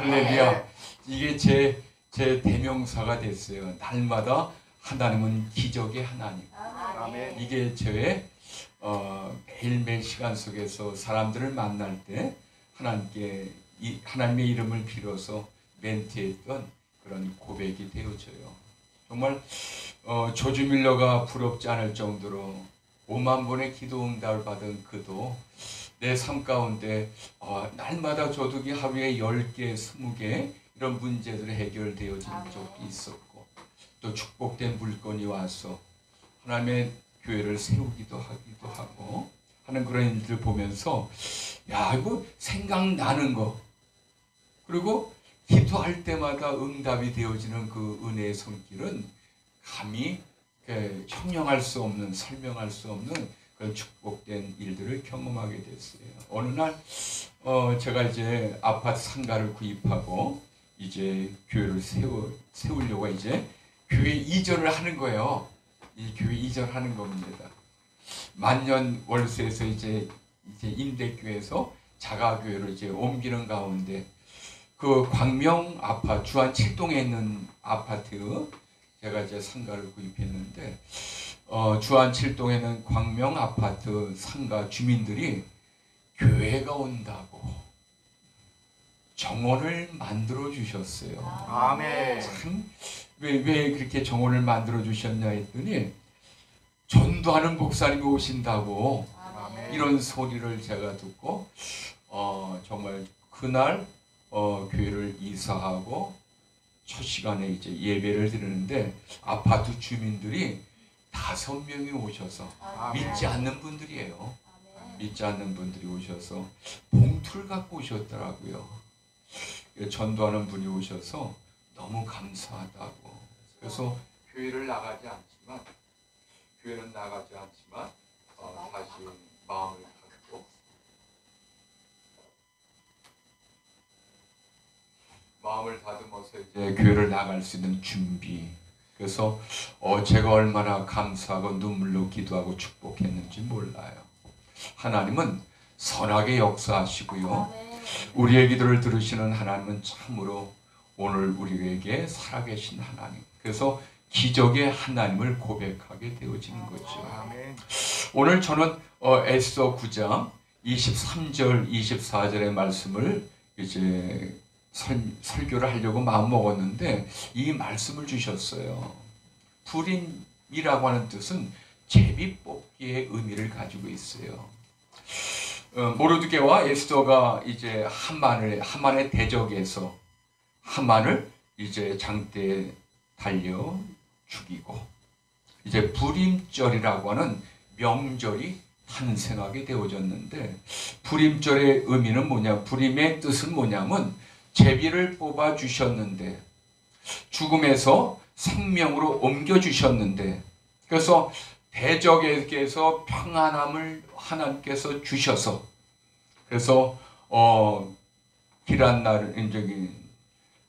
할렐루야. 이게 제 대명사가 됐어요. 날마다 하나님은 기적의 하나님. 아멘. 이게 저의 매일매일 시간 속에서 사람들을 만날 때 하나님께 하나님의 이름을 빌어서 멘트했던 그런 고백이 되어져요. 정말 조지 밀러가 부럽지 않을 정도로 5만 번의 기도 응답을 받은 그도 내 삶 가운데 날마다 저도 하루에 10개, 20개 이런 문제들이 해결되어진 적이 있었고, 또 축복된 물건이 와서 하나님의 교회를 세우기도 하기도 하고 하는 그런 일들 보면서 이거 생각나는 거, 그리고 기도할 때마다 응답이 되어지는 그 은혜의 손길은 감히 형용할 수 없는, 설명할 수 없는 그런 축복된 일들을 경험하게 됐어요. 어느 날 제가 이제 아파트 상가를 구입하고 이제 교회를 세우려고 이제 교회 이전을 하는 거예요. 이 교회 이전하는 겁니다. 만년 월세에서 이제 임대교회에서 자가교회로 이제 옮기는 가운데 그 광명 아파트 주안 7동에 있는 아파트 제가 이제 상가를 구입했는데 주안 7동에는 광명 아파트 상가 주민들이 교회가 온다고 정원을 만들어 주셨어요. 아멘. 참 왜 그렇게 정원을 만들어 주셨냐 했더니 전도하는 목사님이 오신다고 아멘. 이런 소리를 제가 듣고 정말 그날 교회를 이사하고 첫 시간에 이제 예배를 드리는데 아파트 주민들이 5명이 오셔서 믿지 않는 분들이에요. 믿지 않는 분들이 오셔서 봉투를 갖고 오셨더라고요. 전도하는 분이 오셔서 너무 감사하다고. 그래서 교회는 나가지 않지만 다시 마음을 갖고 마음을 다듬어서 이제 교회를 나갈 수 있는 준비. 그래서 제가 얼마나 감사하고 눈물로 기도하고 축복했는지 몰라요. 하나님은 선하게 역사하시고요. 우리의 기도를 들으시는 하나님은 참으로 오늘 우리에게 살아계신 하나님. 그래서 기적의 하나님을 고백하게 되어진 거죠. 아멘. 오늘 저는 에스더 9장 23절, 24절의 말씀을 이제 설교를 하려고 마음먹었는데 이 말씀을 주셨어요. 불임이라고 하는 뜻은 제비 뽑기의 의미를 가지고 있어요. 모르드게와 에스더가 이제 하만의 대적에서 하만을 이제 장대에 달려 죽이고 이제 불임절이라고 하는 명절이 탄생하게 되어졌는데, 불임절의 의미는 뭐냐, 불임의 뜻은 뭐냐면 제비를 뽑아 주셨는데 죽음에서 생명으로 옮겨 주셨는데, 그래서 대적에게서 평안함을 하나님께서 주셔서, 그래서 길한 날을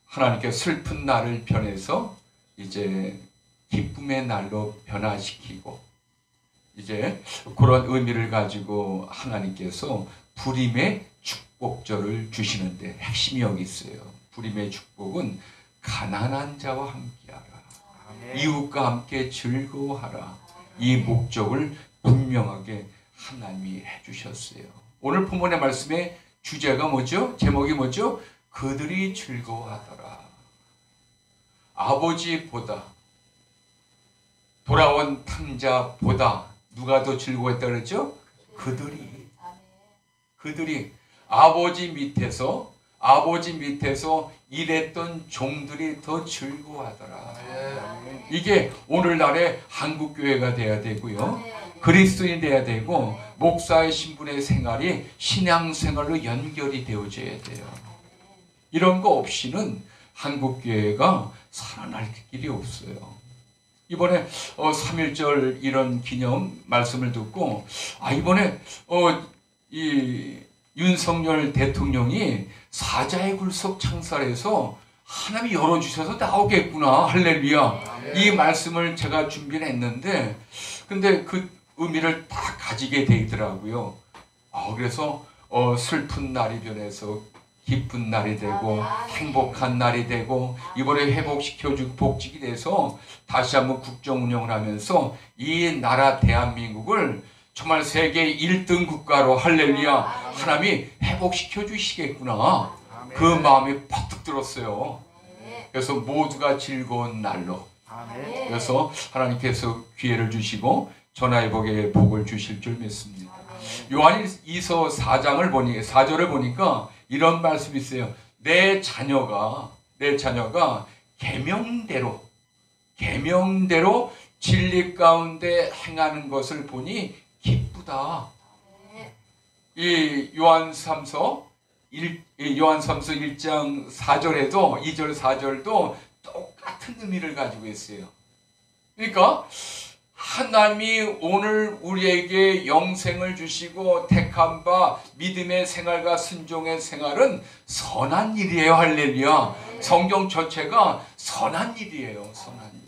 하나님께 슬픈 날을 변해서 이제 기쁨의 날로 변화시키고, 이제 그런 의미를 가지고 하나님께서 불임의 축복절을 주시는데 핵심이 여기 있어요. 불임의 축복은 가난한 자와 함께하라. 아멘. 이웃과 함께 즐거워하라. 이 목적을 분명하게 하나님이 해주셨어요. 오늘 본문의 말씀의 주제가 뭐죠? 제목이 뭐죠? 그들이 즐거워하더라. 아버지보다, 돌아온 탕자보다 누가 더 즐거워했다 그랬죠? 그들이 아버지 밑에서 일했던 종들이 더 즐거워하더라. 이게 오늘날의 한국교회가 돼야 되고요. 그리스도인이 돼야 되고, 목사의 신분의 생활이 신앙생활로 연결이 되어져야 돼요. 이런 거 없이는 한국교회가 살아날 길이 없어요. 이번에 3.1절 이런 기념 말씀을 듣고 이번에 이 윤석열 대통령이 사자의 굴속 창살에서 하나님이 열어주셔서 나오겠구나. 할렐루야. 이 말씀을 제가 준비를 했는데 근데 그 의미를 다 가지게 되더라고요. 그래서 슬픈 날이 변해서 기쁜 날이 되고 행복한 날이 되고 이번에 회복시켜주고 복직이 돼서 다시 한번 국정 운영을 하면서 이 나라 대한민국을 정말 세계 1등 국가로 할렐루야 하나님이 회복시켜 주시겠구나 아멘. 그 마음이 퍼뜩 들었어요. 그래서 모두가 즐거운 날로 아멘. 그래서 하나님께서 기회를 주시고 전화위복에 복을 주실 줄 믿습니다. 요한일서 4장을 보니 4절을 보니까 이런 말씀이 있어요. 내 자녀가 계명대로 진리 가운데 행하는 것을 보니 기쁘다. 이 요한삼서 1장 4절에도 2절 4절도 똑같은 의미를 가지고 있어요. 그러니까 하나님이 오늘 우리에게 영생을 주시고 택한 바 믿음의 생활과 순종의 생활은 선한 일이에요. 할렐루야. 성경 전체가 선한 일이에요. 선한 일.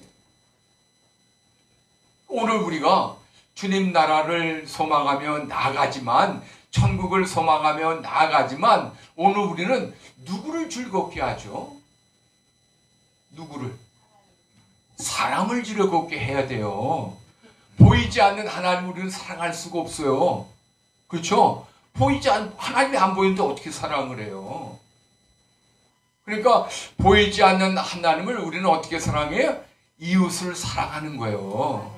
오늘 우리가 주님 나라를 소망하며 나아가지만 천국을 소망하며 나아가지만 오늘 우리는 누구를 즐겁게 하죠? 누구를? 사람을 즐겁게 해야 돼요. 보이지 않는 하나님 우리는 사랑할 수가 없어요. 그렇죠? 하나님이 안 보이는데 어떻게 사랑을 해요? 그러니까 보이지 않는 하나님을 우리는 어떻게 사랑해요? 이웃을 사랑하는 거예요.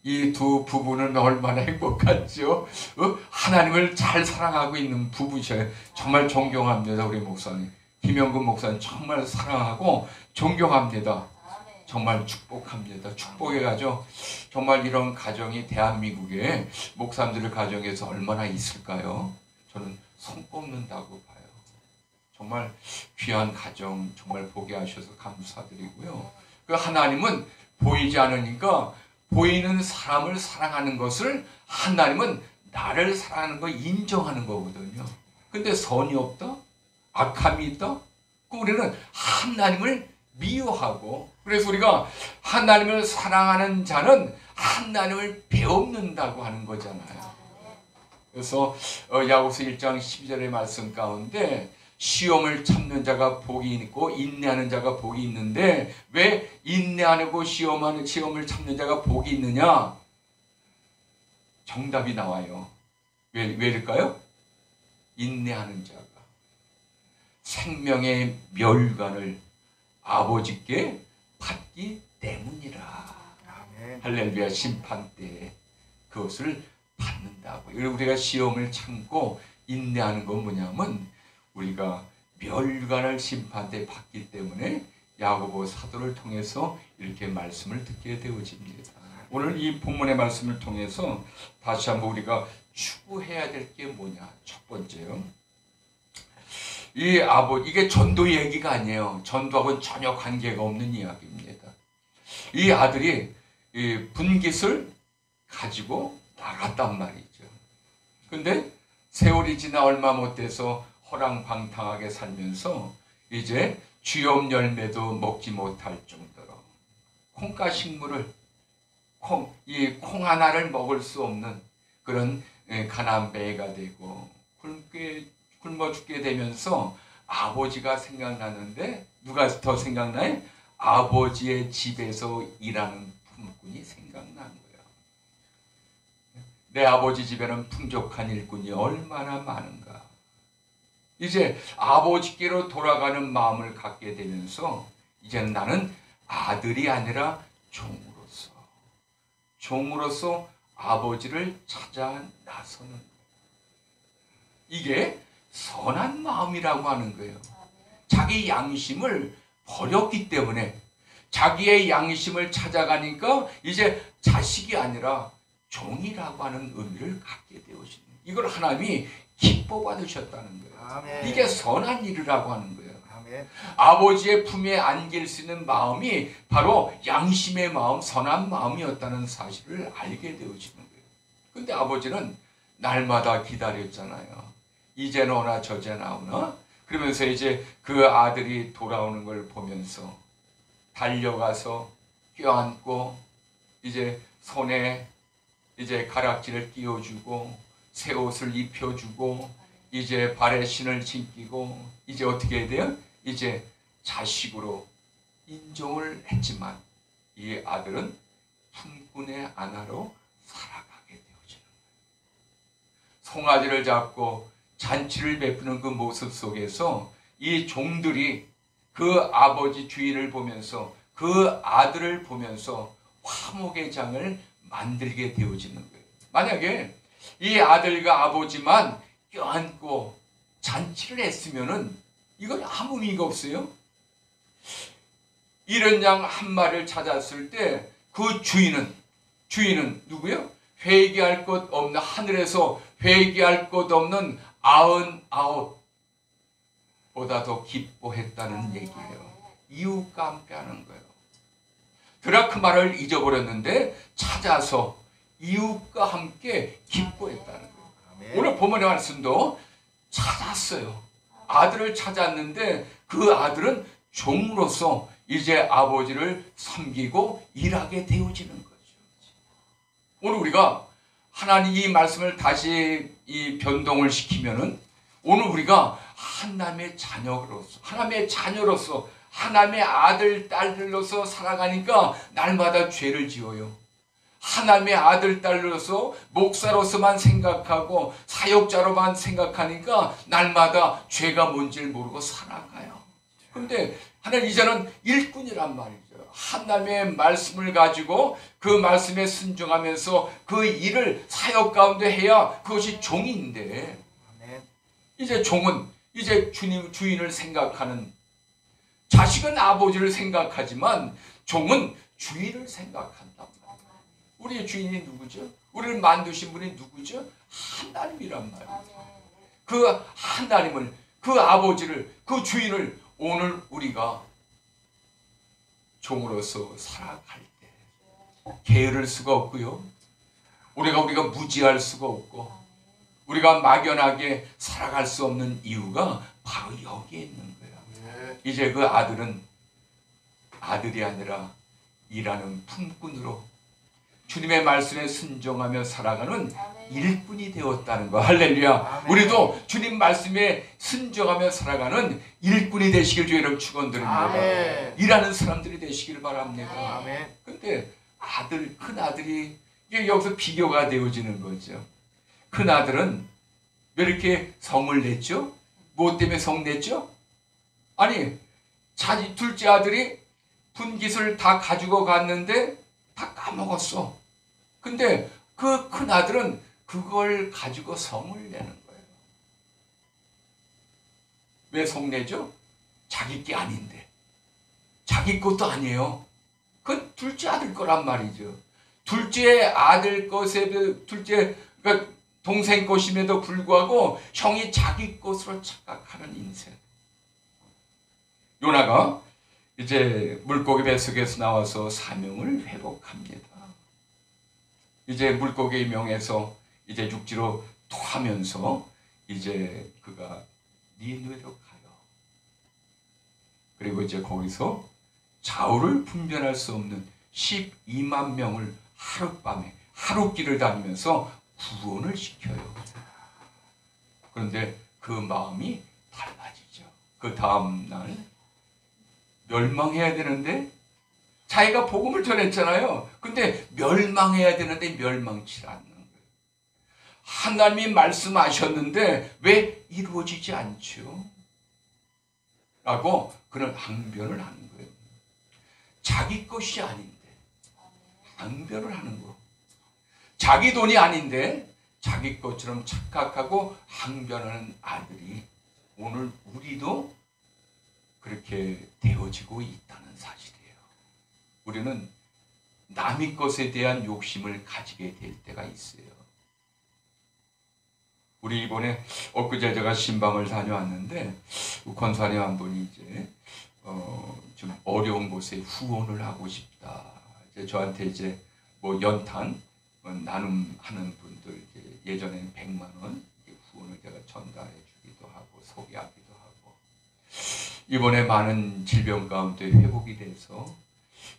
이 두 부부는 얼마나 행복하죠? 하나님을 잘 사랑하고 있는 부부셔요. 정말 존경합니다. 우리 목사님 김영근 목사님 정말 사랑하고 존경합니다. 정말 축복합니다. 축복해가지고 정말 이런 가정이 대한민국에 목사님들 가정에서 얼마나 있을까요? 저는 손꼽는다고 봐요. 정말 귀한 가정 정말 보게 하셔서 감사드리고요. 그 하나님은 보이지 않으니까 보이는 사람을 사랑하는 것을 하나님은 나를 사랑하는 걸 인정하는 거거든요. 근데 선이 없다? 악함이 있다? 우리는 하나님을 미워하고 그래서 우리가 하나님을 사랑하는 자는 하나님을 배웁는다고 하는 거잖아요. 그래서 야고보서 1장 12절의 말씀 가운데 시험을 참는 자가 복이 있고 인내하는 자가 복이 있는데 왜 인내하고 시험을 참는 자가 복이 있느냐? 정답이 나와요. 왜일까요? 인내하는 자가 생명의 멸관을 아버지께 받기 때문이라. 아멘. 할렐루야. 심판 때 그것을 받는다고. 우리가 시험을 참고 인내하는 건 뭐냐면 우리가 멸관을 심판 때 받기 때문에 야고보 사도를 통해서 이렇게 말씀을 듣게 되어집니다. 오늘 이 본문의 말씀을 통해서 다시 한번 우리가 추구해야 될 게 뭐냐? 첫 번째요. 이게 전도 얘기가 아니에요. 전도하고는 전혀 관계가 없는 이야기입니다. 이 아들이 이 분깃을 가지고 나갔단 말이죠. 근데 세월이 지나 얼마 못 돼서 허랑방탕하게 살면서 이제 쥐엄 열매도 먹지 못할 정도로 콩가식물을 콩 하나를 먹을 수 없는 그런 가난뱅이가 되고 굶어 죽게 되면서 아버지가 생각나는데 누가 더 생각나요? 아버지의 집에서 일하는 품꾼이 생각난 거예요. 내 아버지 집에는 풍족한 일꾼이 얼마나 많은가. 이제 아버지께로 돌아가는 마음을 갖게 되면서 이제는 나는 아들이 아니라 종으로서 아버지를 찾아 나서는 거예요. 이게 선한 마음이라고 하는 거예요. 자기 양심을 버렸기 때문에 자기의 양심을 찾아가니까 이제 자식이 아니라 종이라고 하는 의미를 갖게 되어지는 거예요. 이걸 하나님이 기뻐 받으셨다는 거예요. 아멘. 이게 선한 일이라고 하는 거예요. 아멘. 아버지의 품에 안길 수 있는 마음이 바로 양심의 마음, 선한 마음이었다는 사실을 알게 되어지는 거예요. 근데 아버지는 날마다 기다렸잖아요. 이제 오나 저제 나오나? 그러면서 이제 그 아들이 돌아오는 걸 보면서 달려가서 껴안고 이제 손에 이제 가락지를 끼워주고 새 옷을 입혀주고 이제 발에 신을 신기고 이제 어떻게 해야 돼요? 이제 자식으로 인정을 했지만 이 아들은 품꾼의 아내로 살아가게 되어지는 거예요. 송아지를 잡고 잔치를 베푸는 그 모습 속에서 이 종들이 그 아버지 주인을 보면서 그 아들을 보면서 화목의 장을 만들게 되어지는 거예요. 만약에 이 아들과 아버지만 껴안고 잔치를 했으면은 이건 아무 의미가 없어요. 이런 양 한 마리를 찾았을 때 그 주인은 누구요? 회개할 것 없는, 하늘에서 회개할 것 없는 99보다 더 기뻐했다는 얘기예요. 이웃과 함께 하는 거예요. 드라크마를 잊어버렸는데 찾아서 이웃과 함께 기뻐했다는 거예요. 아멘. 오늘 본문의 말씀도 찾았어요. 아들을 찾았는데 그 아들은 종으로서 이제 아버지를 섬기고 일하게 되어지는 거죠. 오늘 우리가 하나님 이 말씀을 다시 이 변동을 시키면은 오늘 우리가 하나님의 자녀로서 하나님의 아들, 딸들로서 살아가니까 날마다 죄를 지어요. 하나님의 아들, 딸로서 목사로서만 생각하고 사역자로만 생각하니까 날마다 죄가 뭔지를 모르고 살아가요. 그런데 하나님 이제는 일꾼이란 말이죠. 하나님의 말씀을 가지고 그 말씀에 순종하면서 그 일을 사역 가운데 해야 그것이 종인데, 이제 종은 이제 주인을 생각하는, 자식은 아버지를 생각하지만 종은 주인을 생각한다. 우리의 주인이 누구죠? 우리를 만드신 분이 누구죠? 하나님이란 말이에요. 그 하나님을, 그 아버지를, 그 주인을 오늘 우리가 종으로서 살아갈 때 게으를 수가 없고요. 우리가 무지할 수가 없고 우리가 막연하게 살아갈 수 없는 이유가 바로 여기에 있는 거예요. 이제 그 아들은 아들이 아니라 일하는 품꾼으로 주님의 말씀에 순종하며 살아가는 일꾼이 되었다는 거. 할렐루야. 아멘. 우리도 주님 말씀에 순종하며 살아가는 일꾼이 되시길 주의 이름 축원드립니다. 아멘. 일하는 사람들이 되시길 바랍니다. 아멘. 근데 큰 아들이 이게 여기서 비교가 되어지는 거죠. 큰 아들은 왜 이렇게 성을 냈죠? 무엇 때문에 성 냈죠? 아니, 둘째 아들이 분깃을 다 가지고 갔는데 다 까먹었어. 근데 그 큰 아들은 그걸 가지고 성을 내는 거예요. 왜 성 내죠? 자기 게 아닌데. 자기 것도 아니에요. 그건 둘째 아들 거란 말이죠. 둘째 아들 것에, 그러니까 동생 것임에도 불구하고 형이 자기 것으로 착각하는 인생. 요나가 이제 물고기 뱃속에서 나와서 사명을 회복합니다. 이제 물고기의 명에서 이제 육지로 토하면서 이제 그가 니느웨로 가요. 그리고 이제 거기서 좌우를 분별할 수 없는 12만 명을 하룻밤에 하룻길을 다니면서 구원을 시켜요. 그런데 그 마음이 달라지죠. 그 다음날 멸망해야 되는데 자기가 복음을 전했잖아요. 근데 멸망해야 되는데 멸망치 않는 거예요. 하나님이 말씀하셨는데 왜 이루어지지 않죠? 라고 그는 항변을 하는 거예요. 자기 것이 아닌데 항변을 하는 거. 자기 돈이 아닌데 자기 것처럼 착각하고 항변하는 아들이 오늘 우리도 그렇게 되어지고 있다는 사실이에요. 우리는 남의 것에 대한 욕심을 가지게 될 때가 있어요. 우리 이번에 엊그제 제가 신방을 다녀왔는데 권사님 한 분이 이제 좀 어려운 곳에 후원을 하고 싶다. 이제 저한테 이제 뭐 연탄 나눔하는 분들 이제 예전에는 100만 원 후원을 제가 전달해 주기도 하고 소개하기도 하고 이번에 많은 질병 가운데 회복이 돼서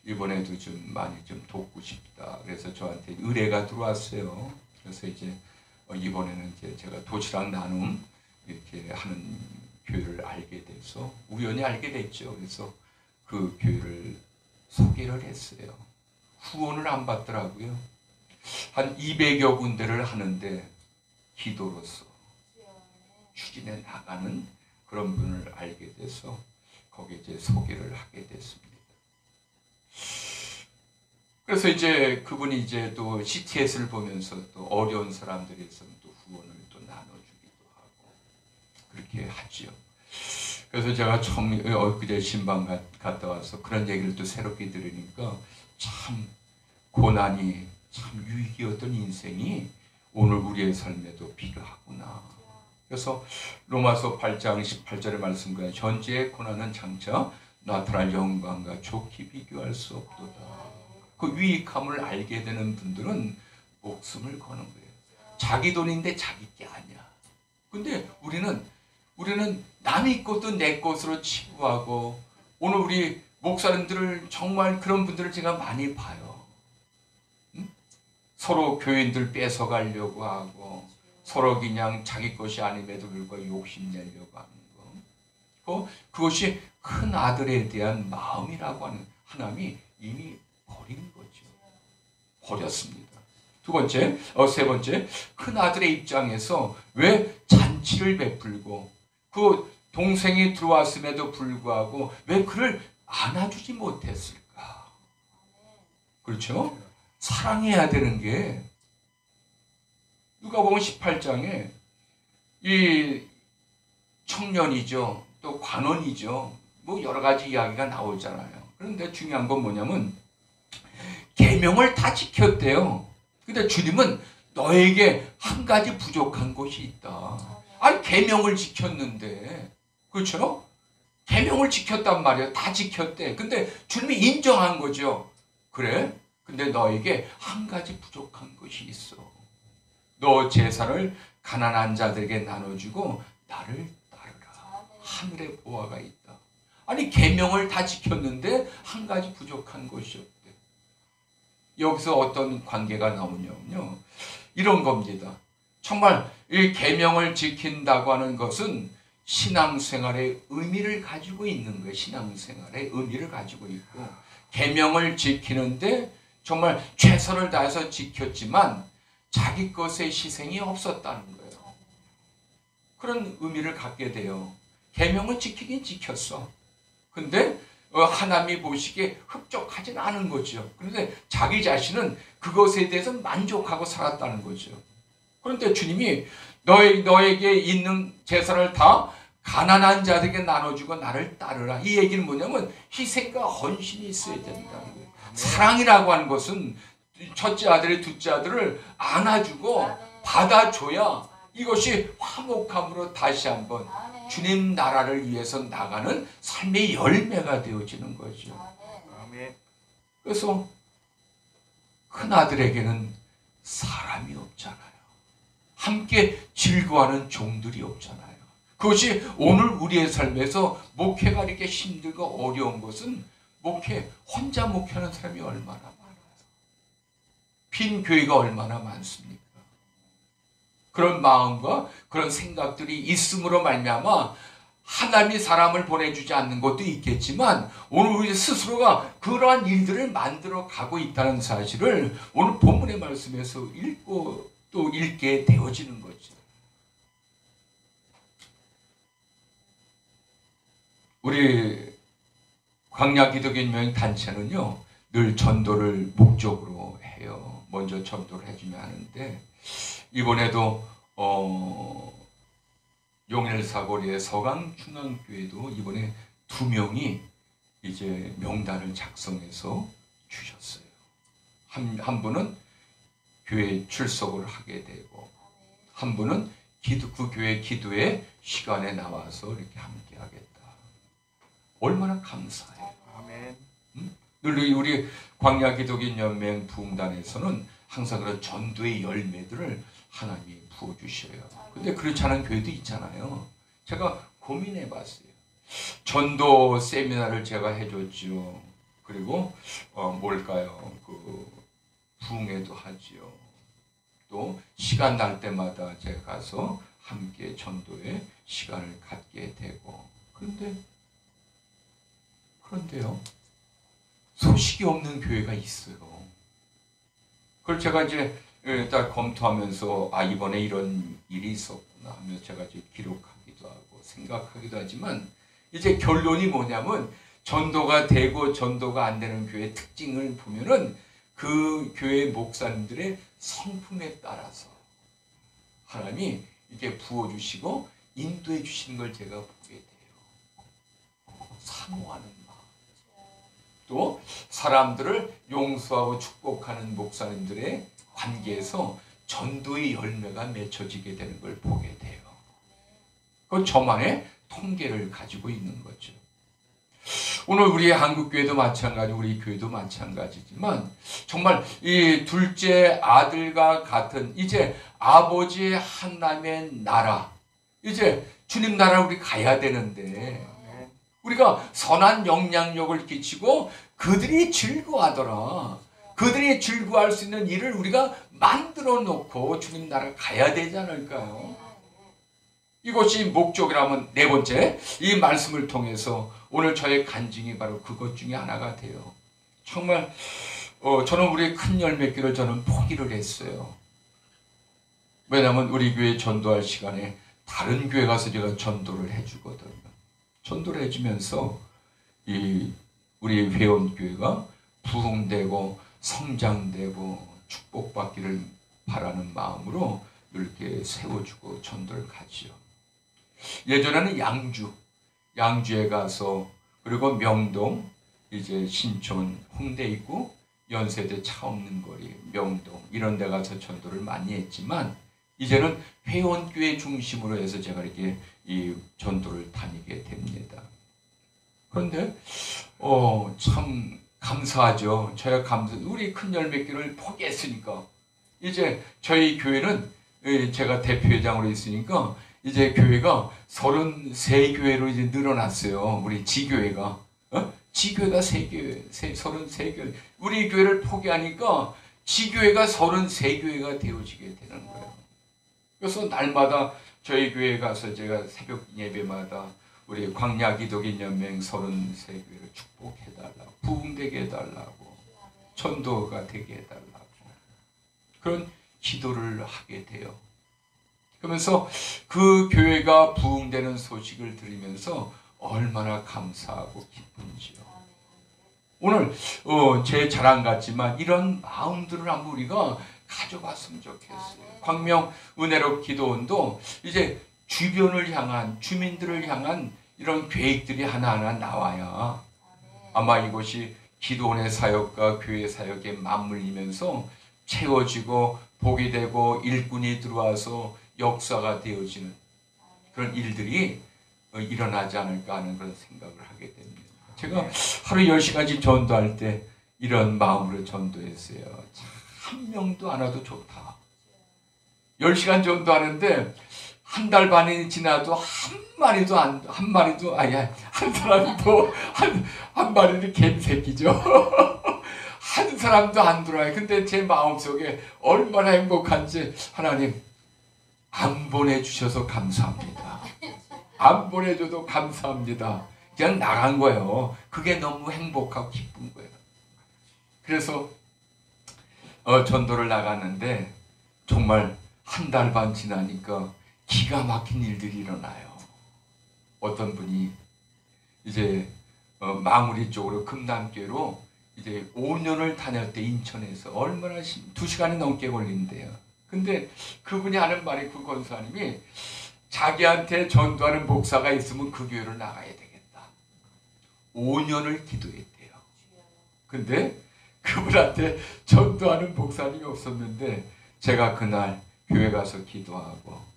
이번에도 좀 많이 좀 돕고 싶다. 그래서 저한테 의뢰가 들어왔어요. 그래서 이제 이번에는 이제 제가 도시락 나눔 이렇게 하는 교회를 알게 돼서 우연히 알게 됐죠. 그래서 그 교회를 소개를 했어요. 후원을 안 받더라고요. 한 200여 군데를 하는데 기도로서 추진해 나가는 그런 분을 알게 돼서 거기에 이제 소개를 하게 됐습니다. 그래서 이제 그분이 이제 또 CTS를 보면서 또 어려운 사람들에 있으면 또 후원을 또 나눠주기도 하고 그렇게 하지요. 그래서 제가 처음 엊그제 신방 갔다 와서 그런 얘기를 또 새롭게 들으니까 참 고난이 참 유익이었던 인생이 오늘 우리의 삶에도 필요하구나. 그래서 로마서 8장 18절의 말씀과 현재의 고난은 장차 나타날 영광과 좋게 비교할 수 없도다. 그 유익함을 알게 되는 분들은 목숨을 거는 거예요. 자기 돈인데 자기 게 아니야. 근데 우리는 남의 것도 내 것으로 치부하고 오늘 우리 목사님들을 정말 그런 분들을 제가 많이 봐요. 응? 서로 교인들 뺏어가려고 하고 서로 그냥 자기 것이 아님에도 불구하고 욕심내려고 하는 거. 그것이 큰 아들에 대한 마음이라고 하는 하나님이 이미 버린 거죠. 버렸습니다. 세 번째, 큰 아들의 입장에서 왜 잔치를 베풀고 그 동생이 들어왔음에도 불구하고 왜 그를 안아주지 못했을까? 그렇죠? 사랑해야 되는 게 누가복음 18장에 이 청년이죠. 또 관원이죠. 뭐 여러 가지 이야기가 나오잖아요. 그런데 중요한 건 뭐냐면 계명을 다 지켰대요. 근데 주님은 너에게 한 가지 부족한 것이 있다. 아니 계명을 지켰는데 그렇죠? 계명을 지켰단 말이에요. 다 지켰대. 근데 주님이 인정한 거죠. 그래? 근데 너에게 한 가지 부족한 것이 있어. 너 제사를 가난한 자들에게 나눠주고 나를 따르라. 하늘에 보화가 있다. 아니 계명을 다 지켰는데 한 가지 부족한 것이 없대. 여기서 어떤 관계가 나오냐면요. 이런 겁니다. 정말 이 계명을 지킨다고 하는 것은 신앙생활의 의미를 가지고 있는 거예요. 신앙생활의 의미를 가지고 있고 계명을 지키는데 정말 최선을 다해서 지켰지만 자기 것의 희생이 없었다는 거예요. 그런 의미를 갖게 돼요. 계명을 지키긴 지켰어. 근데 하나님이 보시기에 흡족하진 않은 거죠. 그런데 자기 자신은 그것에 대해서 만족하고 살았다는 거죠. 그런데 주님이 너에게 있는 재산을 다 가난한 자들에게 나눠주고 나를 따르라. 이 얘기는 뭐냐면 희생과 헌신이 있어야 된다는 거예요. 사랑이라고 하는 것은 첫째 아들의 둘째 아들을 안아주고 받아줘야 이것이 화목함으로 다시 한번 주님 나라를 위해서 나가는 삶의 열매가 되어지는 거죠. 그래서 큰 아들에게는 사람이 없잖아요. 함께 즐거워하는 종들이 없잖아요. 그것이 오늘 우리의 삶에서 목회가 이렇게 힘들고 어려운 것은 혼자 목회하는 사람이 얼마나 많아요. 빈 교회가 얼마나 많습니까? 그런 마음과 그런 생각들이 있음으로 말미암아 하나님이 사람을 보내주지 않는 것도 있겠지만 오늘 우리 스스로가 그러한 일들을 만들어 가고 있다는 사실을 오늘 본문의 말씀에서 읽고 또 읽게 되어지는 거죠. 우리 광야기독교인명 단체는요 늘 전도를 목적으로 해요. 먼저 전도를 해주면 하는데 이번에도 용일사거리의 서강중앙교회도 이번에 2명이 이제 명단을 작성해서 주셨어요. 한 분은 교회 출석을 하게 되고 한 분은 그 교회 기도회 시간에 나와서 이렇게 함께 하겠다. 얼마나 감사해요. 아멘. 늘 우리 광야기독인연맹 부흥단에서는 항상 그런 전도의 열매들을 하나님이 부어주셔요. 근데 그렇지 않은 교회도 있잖아요. 제가 고민해 봤어요. 전도 세미나를 제가 해줬지요. 그리고 부흥회도 하지요. 또 시간 날 때마다 제가 가서 함께 전도의 시간을 갖게 되고, 그런데요, 소식이 없는 교회가 있어요. 그걸 제가 이제 딱 검토하면서 이번에 이런 일이 있었구나 하며 제가 이제 기록하기도 하고 생각하기도 하지만, 이제 결론이 뭐냐면 전도가 되고 전도가 안 되는 교회의 특징을 보면은 그 교회 목사님들의 성품에 따라서 하나님이 이렇게 부어주시고 인도해 주시는 걸 제가 보게 돼요. 사모하는 마음, 또 사람들을 용서하고 축복하는 목사님들의 관계에서 전도의 열매가 맺혀지게 되는 걸 보게 돼요. 그건 저만의 통계를 가지고 있는 거죠. 오늘 우리 한국교회도 마찬가지, 우리 교회도 마찬가지지만 정말 이 둘째 아들과 같은 이제 아버지 하나님의 나라, 이제 주님 나라 우리 가야 되는데 우리가 선한 영향력을 끼치고 그들이 즐거워하더라. 그들이 즐거워할 수 있는 일을 우리가 만들어 놓고 주님 나라 가야 되지 않을까요? 이것이 목적이라면 네 번째, 이 말씀을 통해서 오늘 저의 간증이 바로 그것 중에 하나가 돼요. 정말 저는 우리의 큰 열매길을 저는 포기를 했어요. 왜냐하면 우리 교회 전도할 시간에 다른 교회 가서 제가 전도를 해주거든요. 전도를 해주면서 우리 회원교회가 부흥되고 성장되고 축복받기를 바라는 마음으로 이렇게 세워주고 전도를 가지요. 예전에는 양주에 가서, 그리고 명동, 이제 신촌, 홍대 있고 연세대 차 없는 거리, 명동 이런 데 가서 전도를 많이 했지만 이제는 회원교회 중심으로 해서 제가 이렇게 이 전도를 다니게 됩니다. 그런데 참 감사하죠. 우리 큰 열매길을 포기했으니까 이제 저희 교회는 제가 대표회장으로 있으니까 이제 교회가 33교회로 이제 늘어났어요. 우리 지교회가. 지교회가 3교회, 33교회. 우리 교회를 포기하니까 지교회가 33교회가 되어지게 되는 거예요. 그래서 날마다 저희 교회에 가서 제가 새벽 예배마다 우리 광야기독인연맹 33교회를 축복해달라고, 부흥되게 해달라고, 전도가 되게 해달라고 그런 기도를 하게 돼요. 그러면서 그 교회가 부흥되는 소식을 들으면서 얼마나 감사하고 기쁜지요. 오늘 제 자랑 같지만 이런 마음들을 한번 우리가 가져봤으면 좋겠어요. 광명 은혜로 기도원도 이제 주변을 향한, 주민들을 향한 이런 계획들이 하나하나 나와야 아마 이것이 기도원의 사역과 교회 사역에 맞물리면서 채워지고 복이 되고 일꾼이 들어와서 역사가 되어지는 그런 일들이 일어나지 않을까 하는 그런 생각을 하게 됩니다. 제가 하루 10시간씩 전도할 때 이런 마음으로 전도했어요. 한 명도 안 와도 좋다. 10시간 전도하는데 한 달 반이 지나도 한 마리도 갬새끼죠. 한 사람도 안 들어와요. 근데 제 마음속에 얼마나 행복한지, 하나님 안 보내주셔서 감사합니다. 안 보내줘도 감사합니다. 그냥 나간 거예요. 그게 너무 행복하고 기쁜 거예요. 그래서 전도를 나갔는데 정말 한 달 반 지나니까 기가 막힌 일들이 일어나요. 어떤 분이 이제 망우리 쪽으로 금남교로 이제 5년을 다녔대. 인천에서 얼마나 2시간이 넘게 걸린대요. 근데 그분이 하는 말이, 그 권사님이 자기한테 전도하는 목사가 있으면 그 교회를 나가야 되겠다. 5년을 기도했대요. 근데 그분한테 전도하는 목사님이 없었는데 제가 그날 교회 가서 기도하고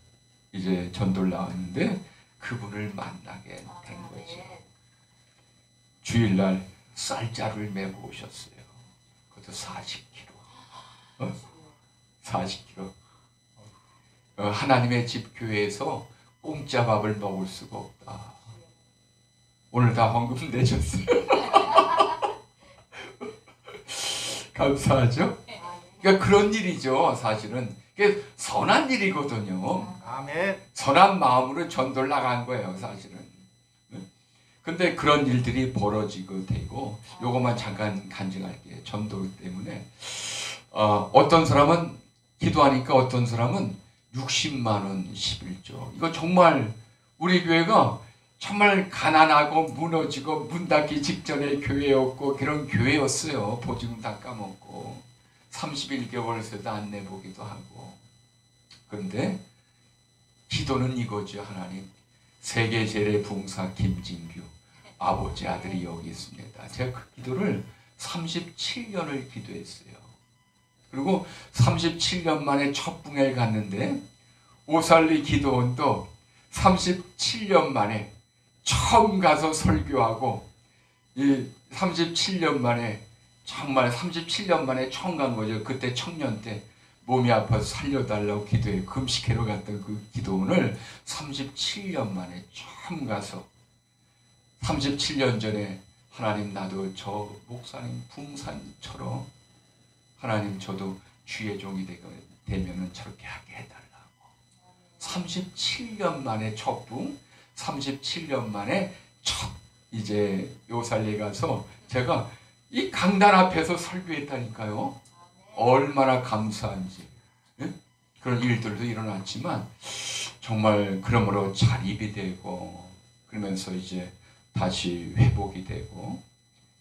이제 전도를 나왔는데 그분을 만나게 된 거죠. 주일날 쌀자루를 메고 오셨어요. 그것도 40kg. 40kg. 하나님의 집 교회에서 공짜 밥을 먹을 수가 없다. 오늘 다 헌금 내셨어요. 감사하죠? 그러니까 그런 일이죠. 사실은 그게 선한 일이거든요. 아멘. 선한 마음으로 전도를 나간 거예요, 사실은. 근데 그런 일들이 벌어지고 되고, 요것만 잠깐 간증할게요. 전도 때문에. 어떤 사람은 기도하니까 어떤 사람은 60만 원 11조. 이거 정말 우리 교회가 정말 가난하고 무너지고 문 닫기 직전의 교회였고 그런 교회였어요. 보증 다 까먹고 31개월 새도 안 내보기도 하고. 그런데 기도는 이거죠. 하나님, 세계 재래 부흥사 김진규 아버지 아들이 여기 있습니다. 제가 그 기도를 37년을 기도했어요. 그리고 37년 만에 첫 붕해를 갔는데 오살리 기도원도 37년 만에 처음 가서 설교하고, 이 37년 만에 정말 37년 만에 처음 간 거죠. 그때 청년 때 몸이 아파서 살려달라고 기도해 금식회로 갔던 그 기도원을 37년 만에 처음 가서 37년 전에 하나님, 나도 저 목사님 붕산처럼 하나님 저도 주의 종이 되면은 저렇게 하게 해달라고. 37년 만에 첫 붕, 37년 만에 첫 이제 요살리에 가서 제가 이 강단 앞에서 설교했다니까요. 얼마나 감사한지. 예? 그런 일들도 일어났지만 정말 그러므로 자립이 되고, 그러면서 이제 다시 회복이 되고,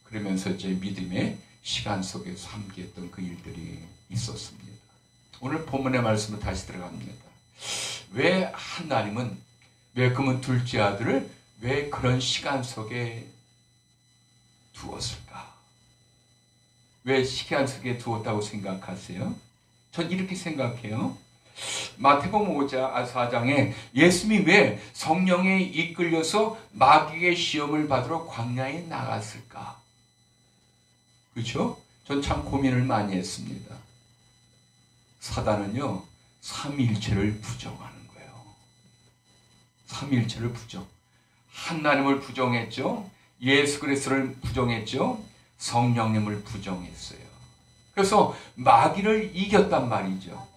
그러면서 이제 믿음의 시간 속에서 함께했던 그 일들이 있었습니다. 오늘 본문의 말씀을 다시 들어갑니다. 왜 하나님은, 왜 그러면 둘째 아들을 왜 그런 시간 속에 두었을까? 왜 시간 속에 두었다고 생각하세요? 전 이렇게 생각해요. 마태복음 4장에 예수님이 왜 성령에 이끌려서 마귀의 시험을 받으러 광야에 나갔을까? 그렇죠? 전 참 고민을 많이 했습니다. 사단은요, 삼위일체를 부정하는 거예요. 삼위일체를 부정. 하나님을 부정했죠. 예수 그리스도를 부정했죠. 성령님을 부정했어요. 그래서 마귀를 이겼단 말이죠.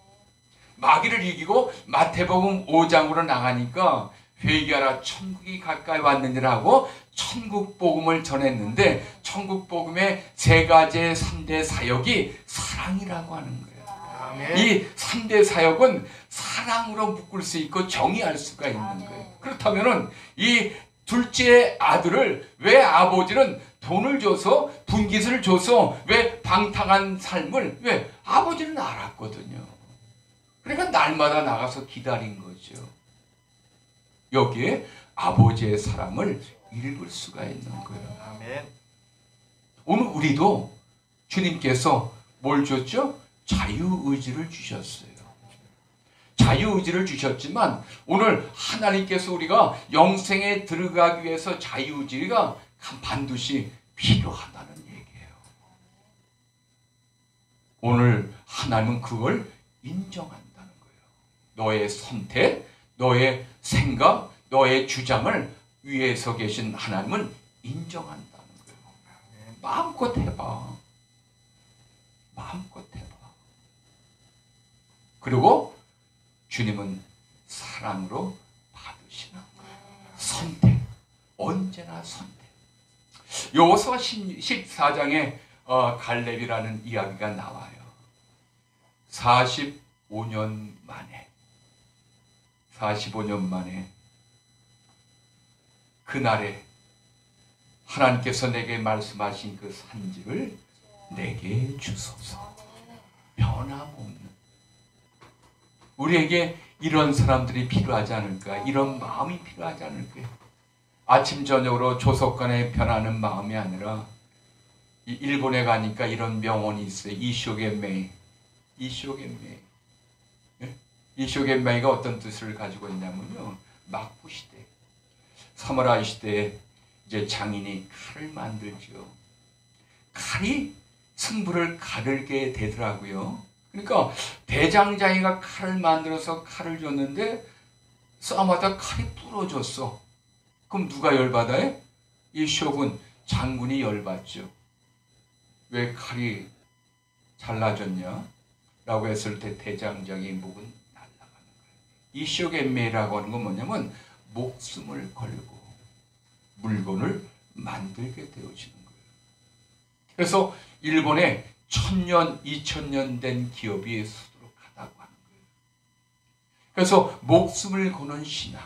마귀를 이기고 마태복음 5장으로 나가니까 회개하라 천국이 가까이 왔느니라고 천국 복음을 전했는데, 천국 복음의 세 가지의 3대 사역이 사랑이라고 하는 거예요. 아멘. 이 3대 사역은 사랑으로 묶을 수 있고 정의할 수가 있는 거예요. 그렇다면은 이 둘째 아들을 왜 아버지는 돈을 줘서 분깃을 줘서 왜 방탕한 삶을 왜 아버지는 알았거든요. 그러니까 날마다 나가서 기다린 거죠. 여기에 아버지의 사랑을 읽을 수가 있는 거예요. 아멘. 오늘 우리도 주님께서 뭘 줬죠? 자유의지를 주셨어요. 자유의지를 주셨지만 오늘 하나님께서 우리가 영생에 들어가기 위해서 자유의지가 반드시 필요하다는 얘기예요. 오늘 하나님은 그걸 인정한다는 거예요. 너의 선택, 너의 생각, 너의 주장을 위에서 계신 하나님은 인정한다는 거예요. 마음껏 해봐. 마음껏 해봐. 그리고 주님은 사랑으로 받으시는 거예요. 선택. 언제나 선택. 여호수아 14장에 갈렙이라는 이야기가 나와요. 45년 만에 그날에 하나님께서 내게 말씀하신 그 산지를 내게 주소서. 변함없는. 우리에게 이런 사람들이 필요하지 않을까? 이런 마음이 필요하지 않을까? 아침 저녁으로 조석관에 변하는 마음이 아니라, 일본에 가니까 이런 명언이 있어요. 이쇼겐메이. 이쇼겐메이가 어떤 뜻을 가지고 있냐면요, 막부 시대, 사무라이 시대에 이제 장인이 칼을 만들죠. 칼이 승부를 가르게 되더라고요. 그러니까 대장장이가 칼을 만들어서 칼을 줬는데 싸움하다 칼이 부러졌어. 그럼 누가 열받아요? 이 쇼군 장군이 열받죠. 왜 칼이 잘라졌냐? 라고 했을 때 대장장이 목은 날아가는 거예요. 이쇼겐메라고 하는 건 뭐냐면 목숨을 걸고 물건을 만들게 되어지는 거예요. 그래서 일본에 1000년, 2000년 된 기업이 수두룩하다고 하는 거예요. 그래서 목숨을 거는 신앙,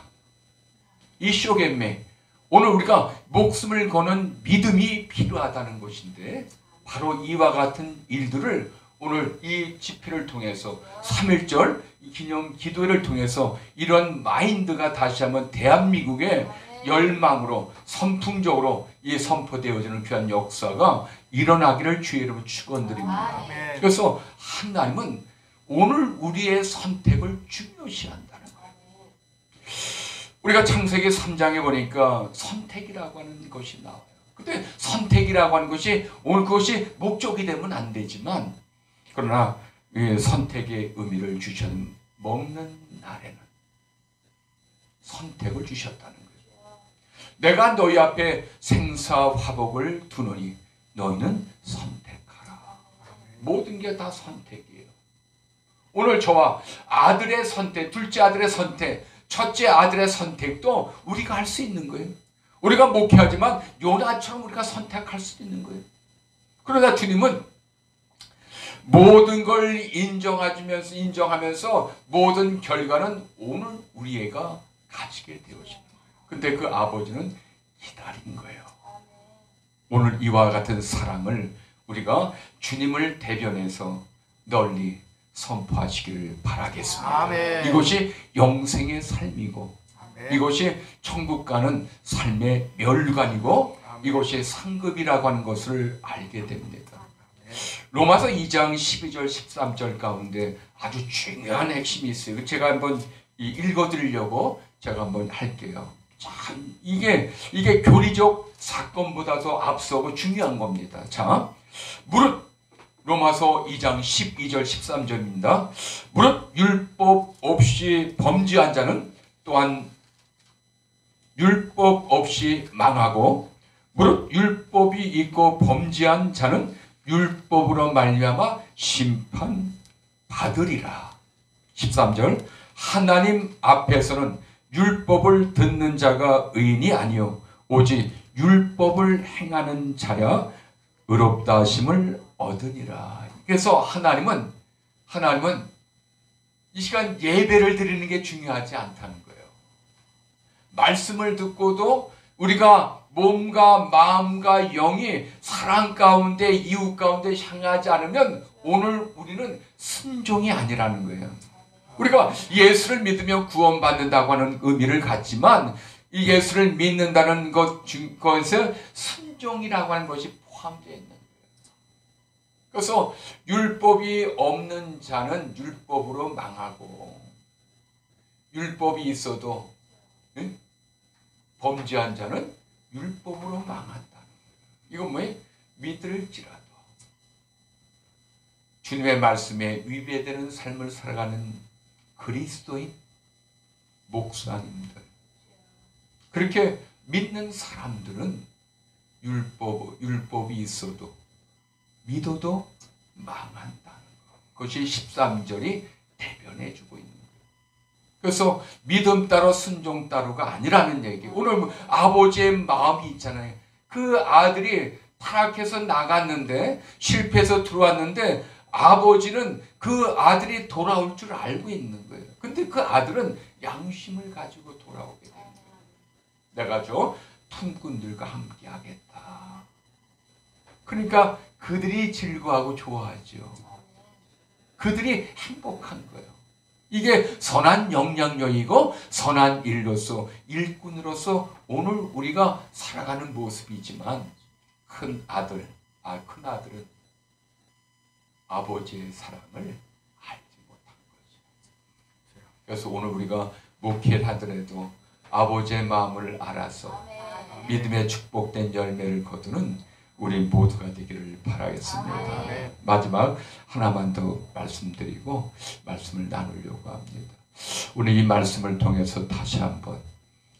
이쇼겐메, 오늘 우리가 목숨을 거는 믿음이 필요하다는 것인데 바로 이와 같은 일들을 오늘 이 집회를 통해서 3.1절 기념 기도회를 통해서 이런 마인드가 다시 한번 대한민국의 열망으로 선풍적으로 이 선포되어지는 귀한 역사가 일어나기를 주의 이름으로 축원드립니다. 아멘. 그래서 하나님은 오늘 우리의 선택을 중요시한다는 거예요. 우리가 창세기 3장에 보니까 선택이라고 하는 것이 나와요. 근데 선택이라고 하는 것이 오늘 그것이 목적이 되면 안 되지만 그러나 선택의 의미를 주신 먹는 날에는 선택을 주셨다는 거예요. 내가 너희 앞에 생사화복을 두노니 너희는 선택하라. 모든 게 다 선택이에요. 오늘 저와 아들의 선택, 둘째 아들의 선택, 첫째 아들의 선택도 우리가 할 수 있는 거예요. 우리가 목회하지만 요나처럼 우리가 선택할 수 있는 거예요. 그러나 주님은 모든 걸 인정하면서 모든 결과는 오늘 우리가 가지게 되어지는 거예요. 근데 그 아버지는 기다린 거예요. 오늘 이와 같은 사랑을 우리가 주님을 대변해서 널리 선포하시기를 바라겠습니다. 아멘. 이것이 영생의 삶이고 아멘. 이것이 천국 가는 삶의 멸관이고 아멘. 이것이 상급이라고 하는 것을 알게 됩니다. 로마서 2장 12절 13절 가운데 아주 중요한 핵심이 있어요. 제가 한번 읽어드리려고 제가 한번 할게요. 참 이게 교리적 사건보다도 앞서고 중요한 겁니다. 자, 무릇 로마서 2장 12절 13절입니다. 무릇 율법 없이 범죄한 자는 또한 율법 없이 망하고 무릇 율법이 있고 범죄한 자는 율법으로 말미암아 심판 받으리라. 13절 하나님 앞에서는 율법을 듣는 자가 의인이 아니요 오직 율법을 행하는 자야 의롭다 하심을 얻으니라. 그래서 하나님은 이 시간 예배를 드리는 게 중요하지 않다는 거예요. 말씀을 듣고도 우리가 몸과 마음과 영이 사랑 가운데 이웃 가운데 향하지 않으면 오늘 우리는 순종이 아니라는 거예요. 우리가 예수를 믿으며 구원받는다고 하는 의미를 갖지만 이 예수를 믿는다는 것에 순종이라고 하는 것이 포함되어 있는 거예요. 그래서 율법이 없는 자는 율법으로 망하고 율법이 있어도 범죄한 자는 율법으로 망한다는 거예요. 이건 뭐예요? 믿을지라도 주님의 말씀에 위배되는 삶을 살아가는 그리스도인 목사님들, 그렇게 믿는 사람들은 율법이 있어도 믿어도 망한다는 것. 그것이 13절이 대변해주고 있는 거예요. 그래서 믿음 따로 순종 따로가 아니라는 얘기. 오늘 아버지의 마음이 있잖아요. 그 아들이 타락해서 나갔는데 실패해서 들어왔는데 아버지는 그 아들이 돌아올 줄 알고 있는 거예요. 근데 그 아들은 양심을 가지고 돌아오게 되는 거예요. 내가 저 품꾼들과 함께 하겠다. 그러니까 그들이 즐거워하고 좋아하죠. 그들이 행복한 거예요. 이게 선한 영향력이고 선한 일꾼으로서 오늘 우리가 살아가는 모습이지만 큰 아들은 아버지의 사랑을 알지 못한 거죠. 그래서 오늘 우리가 목회를 하더라도 아버지의 마음을 알아서 믿음의 축복된 열매를 거두는 우리 모두가 되기를 바라겠습니다. 마지막 하나만 더 말씀드리고 말씀을 나누려고 합니다. 오늘 이 말씀을 통해서 다시 한번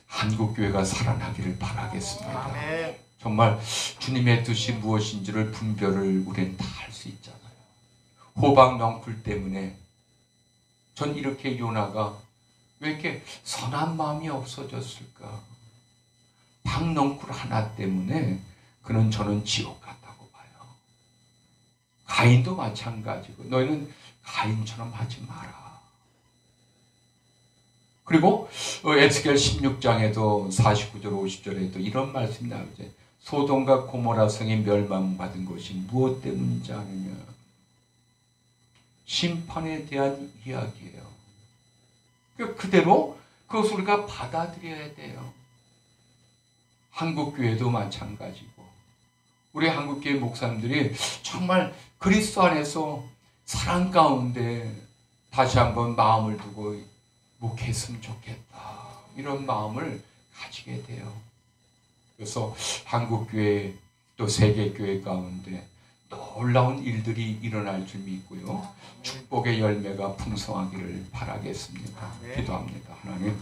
한국교회가 살아나기를 바라겠습니다. 아멘. 정말 주님의 뜻이 무엇인지를 분별을 우리는 다 할 수 있잖아요. 호박 넝쿨 때문에 전 이렇게 요나가 왜 이렇게 선한 마음이 없어졌을까? 박넝쿨 하나 때문에 그는 저는 지옥 같다고 봐요. 가인도 마찬가지고 너희는 가인처럼 하지 마라. 그리고 에스겔 16장에도 49절 50절에도 이런 말씀이 나오죠. 소돔과 고모라 성이 멸망받은 것이 무엇 때문인지 아느냐? 심판에 대한 이야기예요. 그대로 그것을 우리가 받아들여야 돼요. 한국교회도 마찬가지고 우리 한국교회 목사님들이 정말 그리스도 안에서 사랑 가운데 다시 한번 마음을 두고 목했으면 좋겠다. 이런 마음을 가지게 돼요. 그래서 한국교회 또 세계교회 가운데 놀라운 일들이 일어날 줄 믿고요. 축복의 열매가 풍성하기를 바라겠습니다. 기도합니다. 하나님